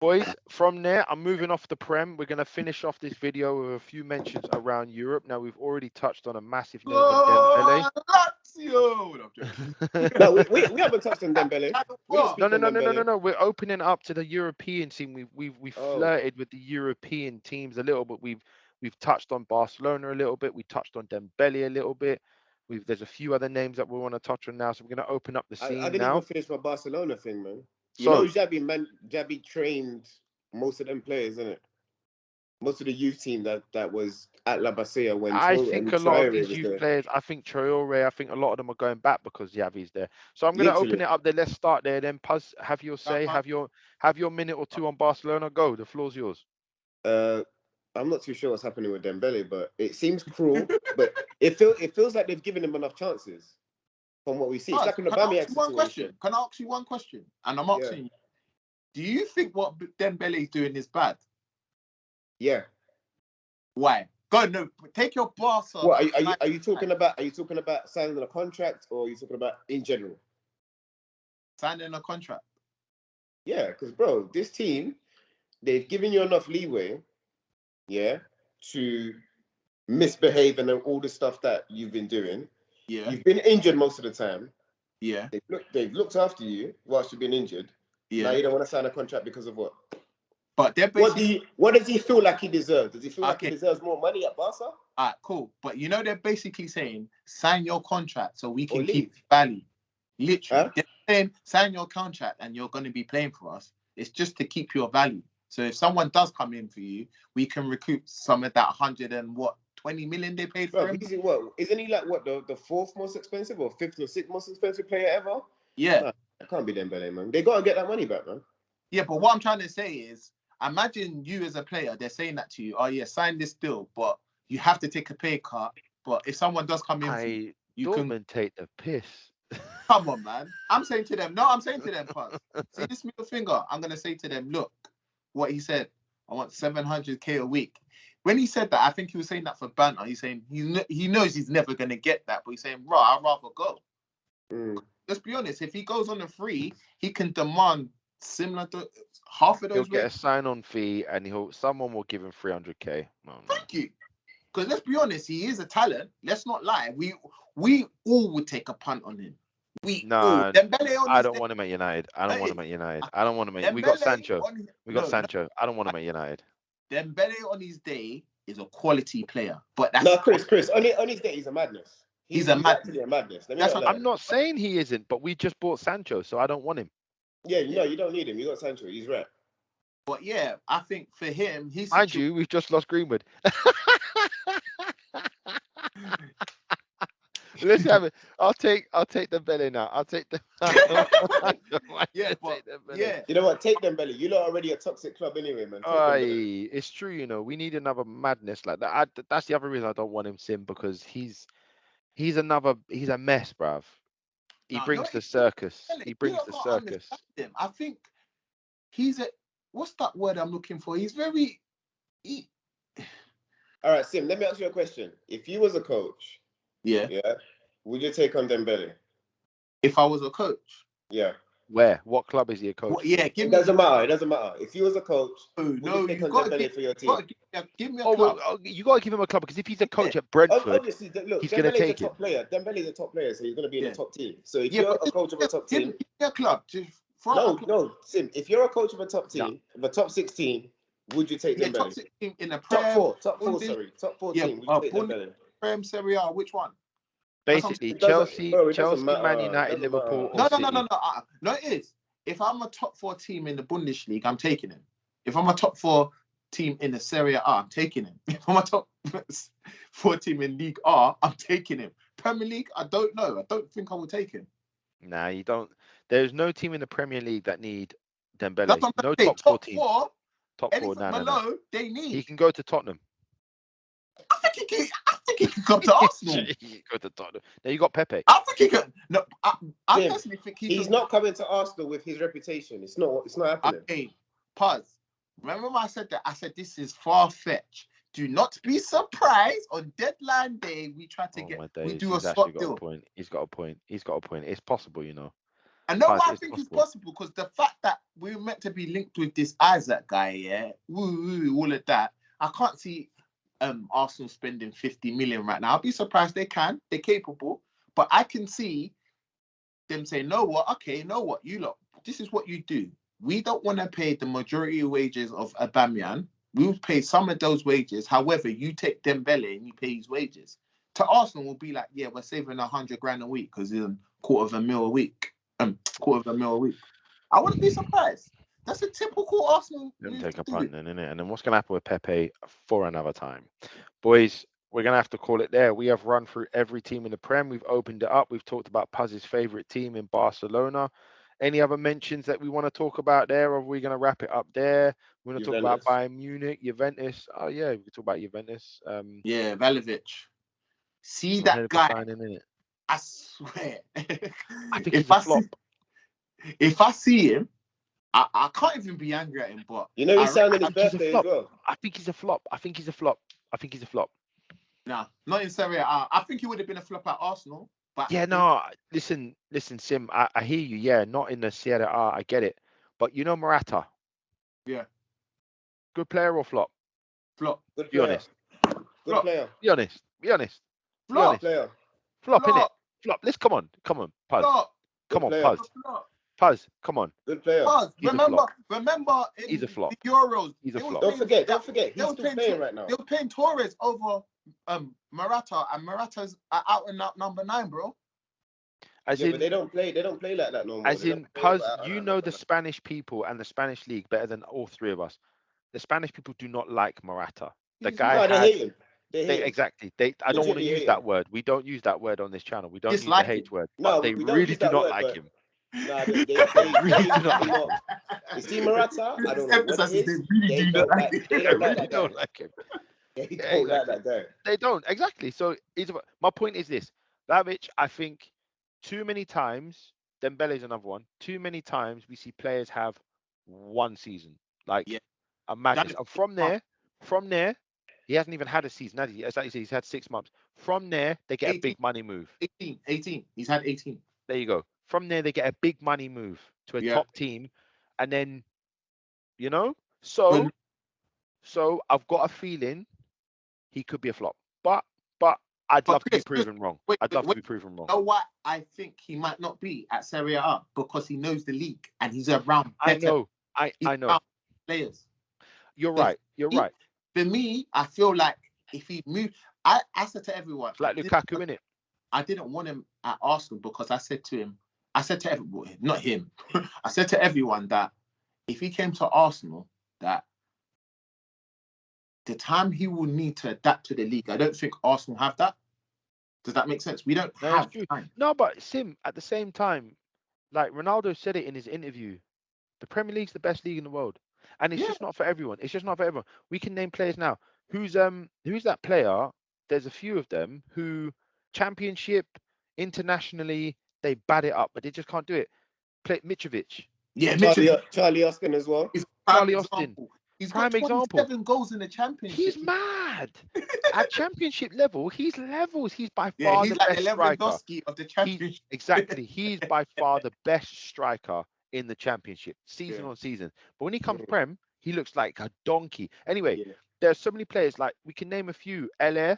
Boys, from there, I'm moving off the Prem. We're going to finish off this video with a few mentions around Europe. Now, we've already touched on a massive name in Dembele. Lazio! No, I'm joking. No, we haven't touched on Dembele. We didn't speak No. on Dembele. No. We're opening up to the European team. We've flirted with the European teams a little, but we've touched on Barcelona a little bit. We touched on Dembele a little bit. There's a few other names that we want to touch on now, so we're going to open up the scene I didn't now. even finish my Barcelona thing, man. You So, know, Xavi trained most of them players, isn't it? Most of the youth team that was at La Masia when I think a lot of these was youth there. players, I think Traore, I think a lot of them are going back because Xavi's there. So I'm going to open it up there. Let's start there. Then Puz, have your say, have your minute or two on Barcelona. Go. The floor's yours. I'm not too sure what's happening with Dembele, but it seems cruel. But it feels like they've given him enough chances from what we see. It's like an Aubameyang situation. Can I ask you one question? And I'm asking you, do you think what Dembele is doing is bad? Yeah. Why? Go no. Take your boss. What are you talking about? Are you talking about signing a contract, or are you talking about in general? Signing a contract. Yeah, because bro, this team, they've given you enough leeway, to misbehave and all the stuff that you've been doing. Yeah. You've been injured most of the time. Yeah. They've looked after you whilst you've been injured. Yeah. Now you don't want to sign a contract because of what? But they're basically... What does he feel like he deserves? Does he feel like he deserves more money at Barca? All right, cool. But you know, they're basically saying, sign your contract so we can keep leave. value. Literally. Huh? They're saying, sign your contract and you're going to be playing for us. It's just to keep your value. So if someone does come in for you, we can recoup some of that 20 million they paid for him. Isn't he like the fourth most expensive or fifth or sixth most expensive player ever? Yeah. No, it can't be Dembele, man. They got to get that money back, man. Yeah, but what I'm trying to say is, imagine you as a player, they're saying that to you, oh yeah, sign this deal, but you have to take a pay cut. But if someone does come in, you can take the piss. Come on, man. I'm saying to them, Puz, see this middle finger? I'm going to say to them, look, what he said, I want 700k a week. When he said that, I think he was saying that for banter. He's saying he knows he's never going to get that, but he's saying, bro, I'd rather go. Let's be honest, if he goes on a free, he can demand similar to half of those. He'll get a sign-on fee, and someone will give him 300k. Thank you. Because let's be honest, he is a talent. Let's not lie. We all would take a punt on him. I don't want him at United. I don't want him at United. We got Sancho. Sancho. I don't want him at United. Dembele on his day is a quality player, but that's Chris. On his day, he's a madness. He's actually a madness. I'm not saying he isn't, but we just bought Sancho, so I don't want him. Yeah, you don't need him. You got Sancho. He's right. But yeah, I think for him, mind you, we've just lost Greenwood. Let's have it. I'll take Dembele now. I'll take the. You know what? Take Dembele. You lot are already a toxic club anyway, man. It's true. You know, we need another madness like that. That's the other reason I don't want him, Sim, because he's a mess, bruv. He brings the circus. He brings the circus. I think what's that word I'm looking for? He's very. All right, Sim. Let me ask you a question. If you was a coach. Yeah. Would you take on Dembele? If I was a coach? Yeah. Where? What club is he a coach? It doesn't matter. It doesn't matter. If you was a coach, would you take on Dembele for your team? Give me a club. You got to give him a club, because if he's a coach at Brentford, obviously, look, he's going to take it. Dembele's a top player, so he's going to be in the top team. So if you're a coach of a top team, give me a club. No, Sim. If you're a coach of a top team, of a top 6 team, would you take Dembele? Top 6 team in a top four team. Would you take Dembele? Prem, Serie, which one? Basically, Chelsea, Man United, Liverpool. No. No, it is. If I'm a top 4 team in the Bundesliga, I'm taking him. If I'm a top 4 team in the Serie A, I'm taking him. If I'm a top 4 team in League R, I'm taking him. Premier League, I don't know. I don't think I will take him. Nah, you don't. There's no team in the Premier League that need Dembele. No top 4 team. Top 4, no. They need. He can go to Tottenham. I think he can come to Arsenal. He can go to Tottenham. Now you got Pepe. I think he can. No, I personally think he's not coming to Arsenal with his reputation. It's not happening. Okay, Puz. Remember when I said that? I said this is far-fetched. Do not be surprised on deadline day. We try to we do a swap deal. He's got a point. It's possible, you know. I know why I think it's possible, because the fact that we were meant to be linked with this Isaac guy, yeah, all of that, I can't see Arsenal spending 50 million right now. I'll be surprised they can. They're capable. But I can see them saying, no, what? Okay, you know what? You lot, this is what you do. We don't want to pay the majority of wages of Aubameyang. We'll pay some of those wages. However, you take Dembele and you pay his wages. To Arsenal, will be like, yeah, we're saving 100 grand a week because it's $250,000 a week. $250,000 a week. I wouldn't be surprised. That's a typical Arsenal. Let me take a punt then, innit? And then what's going to happen with Pepe for another time? Boys, we're going to have to call it there. We have run through every team in the Prem. We've opened it up. We've talked about Puz's favourite team in Barcelona. Any other mentions that we want to talk about there, or are we going to wrap it up there? We're going to talk about Bayern Munich, Juventus. Oh, yeah, we can talk about Juventus. Yeah, Valovic. See that guy. I swear. I think he's a flop. If I see him, I can't even be angry at him, but you know he's sounding his birthday as well. I think he's a flop. I think he's a flop. Nah, not in Serie A. I think he would have been a flop at Arsenal. But yeah, no, listen, Sim, I hear you. Yeah, not in the Serie A. I get it. But you know Morata? Yeah. Good player or flop? Flop. Good player. Be honest. Good player. Be honest. Flop. Player. Flop, innit? Flop. Let's come on, Puz. Flop. Come on, Puz. Puz, come on. Good player. Puz, remember he's a flop. The Euros. He's a flop. Don't forget. He's still playing right now. They were playing Torres over Morata, and Morata's out and out number 9, bro. But they don't play like that no more. As in, Puz, you know the Spanish people and the Spanish league better than all three of us. The Spanish people do not like Morata. The guy they hate him. Exactly. I don't want to use that word. We don't use that word on this channel. We don't use the hate word. No, they really do not like him. No, they really do not like him. You see Morata? I don't know what it is. They don't like him. They don't like him. They don't like that guy. They don't. Exactly. So my point is this. Vlahovic, I think too many times, Dembele's another one, too many times we see players have one season. Imagine. From there, he hasn't even had a season, has he? As like you say, he's had 6 months. From there, they get 18, a big money move. 18. He's had 18. There you go. From there, they get a big money move to a top team. And then, so I've got a feeling he could be a flop. But I'd love to be proven wrong. I'd love to be proven wrong. You know what? I think he might not be at Serie A because he knows the league and he's around better. I know. Players. You're right. For me, I feel like if he moved, I said to everyone, it's like Lukaku, innit? I didn't want him at Arsenal because I said to everyone, not him, I said to everyone that if he came to Arsenal, that the time he will need to adapt to the league, I don't think Arsenal have that. Does that make sense? We don't have time. No, but Sim, at the same time, like Ronaldo said it in his interview, the Premier League's the best league in the world. And it's just not for everyone. We can name players now. Who's that player? There's a few of them who Championship, internationally, they bat it up, but they just can't do it. Play Mitrovic. Yeah, Charlie Austin as well. Charlie Austin. He's got 27 goals in the Championship. He's mad. At Championship level, he's levels. He's by far the best striker of the Championship. Exactly. He's by far the best striker in the Championship, season on season. But when he comes Prem, he looks like a donkey. Anyway, there are so many players. Like we can name a few. Eller.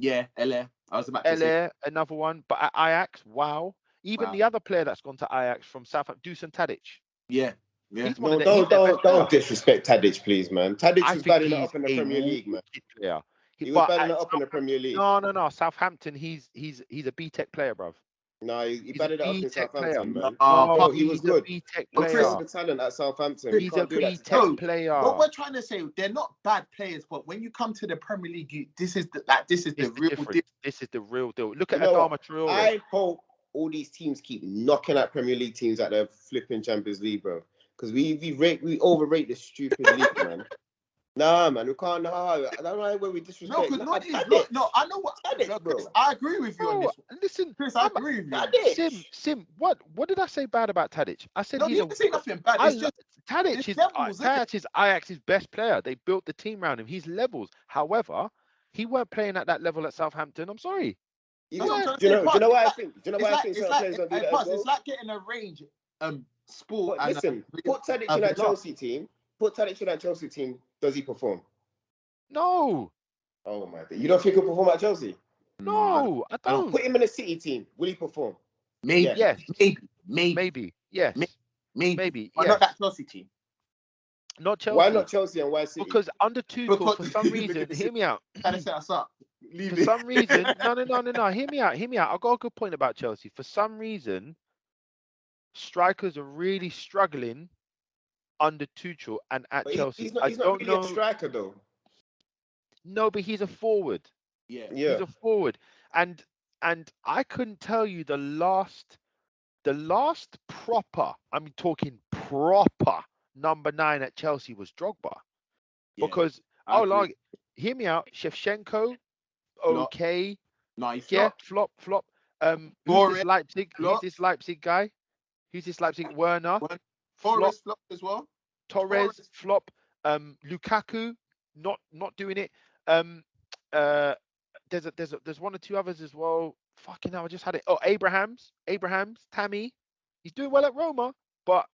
Yeah, Eller. I was about to say. Another one. But at Ajax, wow. Even the other player that's gone to Ajax from Southampton, Dusan Tadic. Yeah. No, don't disrespect Tadic, please, man. Tadic is batting it up in the Premier League, man. Player. He was batting it up in the Premier League. No. Southampton, he's a B-Tech player, bruv. No, he batted it up in Southampton, man. No, he was good. B-Tech Look player. at the talent at Southampton. He's a B-Tech player. What we're trying to say, they're not bad players, but when you come to the Premier League, this is the real deal. This is the real deal. Look at Adama Traore. I hope all these teams keep knocking out Premier League teams at their flipping Champions League, bro. Because we overrate this stupid league, man. Nah, man, we can't. I don't know where we disrespect. No, I know what. Bro. I agree with you on this one. Listen, Chris, I agree with you. Sim, what did I say bad about Tadic? I said you didn't say nothing bad. Tadic is Ajax's best player. They built the team around him. He's levels. However, he weren't playing at that level at Southampton. I'm sorry. Do you know what I think? Do you know why I think certain players don't do that as well? It's like getting a range Sport But and listen, put Tadic in that Chelsea team. Put Tadic in that Chelsea team. Does he perform? No. Oh my God. You don't think he'll perform at Chelsea? No, I don't. Put him in a City team. Will he perform? Maybe. Yes. Maybe. Yes. Maybe. But Yes. not that Chelsea team. Not Chelsea. Why not Chelsea and why City? Because under Tuchel, for some reason, hear me out. Trying to set us up. For some reason, no. Hear me out. I've got a good point about Chelsea. For some reason, strikers are really struggling under Tuchel and at Chelsea. He's not really a striker though. No, but he's a forward. Yeah. He's a forward. And I couldn't tell you the last proper, I'm talking proper number 9 at Chelsea was Drogba. Yeah, because like, hear me out, Shevchenko, okay. No, he flop. Who's this Leipzig guy? Who's this Leipzig? Werner. Torres flop as well. Torres flop. Lukaku not doing it. There's one or two others as well. Fucking hell, I just had it. Oh, Abrahams, Tammy. He's doing well at Roma, but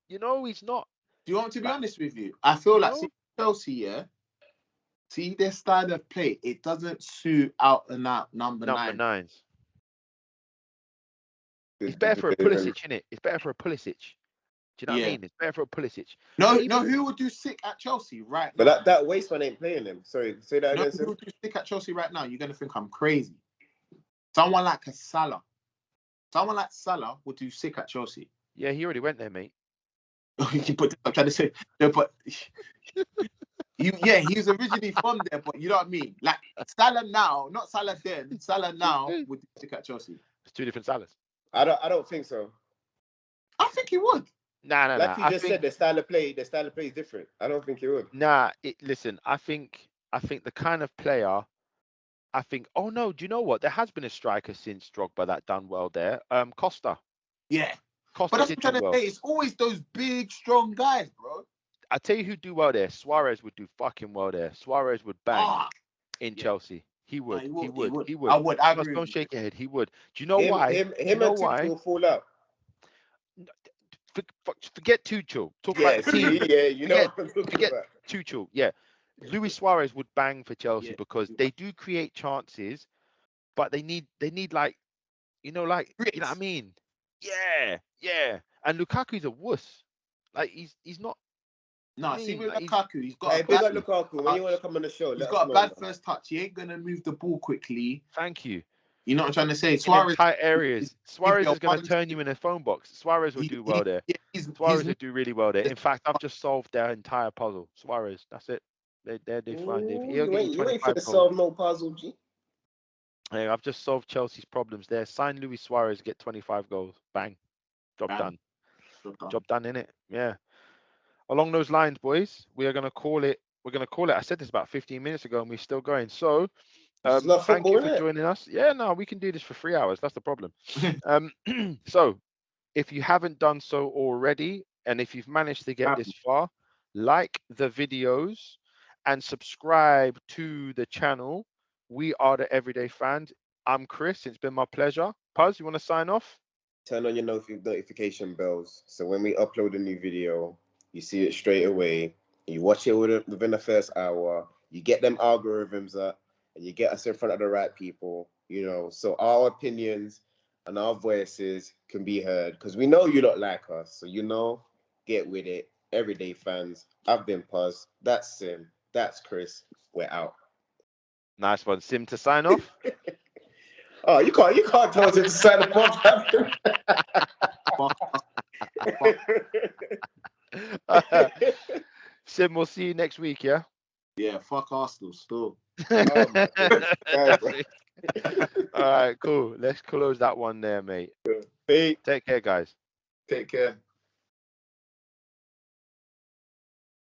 he's not. Do you want to be honest with you? I feel like Chelsea, yeah. See their style of play, it doesn't suit out and out number 9s. It's better for a Pulisic, innit? It's better for a Pulisic. Do you know what I mean? It's better for a Pulisic. No, who would do sick at Chelsea right now? But that wasteman ain't playing him. Sorry, say that again. Who would do sick at Chelsea right now? You're going to think I'm crazy. Someone like a Salah. Someone like Salah would do sick at Chelsea. Yeah, he already went there, mate. But I'm trying to say, no, but he's originally from there, but you know what I mean? Like Salah now, not Salah then. Salah now would do sick at Chelsea. It's two different Salahs. I don't think so. I think he would. Nah. Like you just said, the style of play is different. I don't think he would. Nah, listen, I think the kind of player, oh no, do you know what? There has been a striker since Drogba that done well there. Costa. Yeah. Costa but that's what I'm trying to say. It's always those big, strong guys, bro. I tell you who'd do well there. Suarez would do fucking well there. Suarez would bang in Chelsea. He would. He would. I would. I agree. Don't shake your head. He would. Do you know why? Him and Tuchel will fall out. Forget Tuchel. Talk about the team. Forget Tuchel. Yeah. Luis Suarez would bang for Chelsea because they do create chances, but they need like, you know what I mean? Yeah. And Lukaku's a wuss. Like he's not. No, see with Lukaku, he's got Lukaku. When you want to come on the show, he's got a bad first touch. He ain't gonna move the ball quickly. Thank you. You know what I'm trying to say? Suarez, tight areas. Suarez is going to turn you in a phone box. Suarez will do well there. Suarez will do really well there. In fact, I've just solved their entire puzzle. Suarez, that's it. They're fine. He'll get you 25 goals. Solve no puzzle, G. Hey, I've just solved Chelsea's problems there. Sign Luis Suarez, get 25 goals. Bang. Job done. Job done, innit? Yeah. Along those lines, boys, we're going to call it. I said this about 15 minutes ago, and we're still going. So, thank you for joining us. Yeah, no, we can do this for 3 hours. That's the problem. So, if you haven't done so already, and if you've managed to get this far, like the videos and subscribe to the channel. We are the Everyday Fans. I'm Chris. It's been my pleasure. Puz, you want to sign off? Turn on your notification bells. So when we upload a new video, you see it straight away. You watch it within the first hour. You get them algorithms up, and you get us in front of the right people. So our opinions and our voices can be heard because we know you don't like us. So get with it. Everyday Fans. I've been Puz. That's Sim. That's Chris. We're out. Nice one, Sim, to sign off. Oh, you can't tell us to sign off. Sim, we'll see you next week, yeah? Yeah, fuck Arsenal still. All right, cool. Let's close that one there, mate. Hey. Take care, guys. Take care.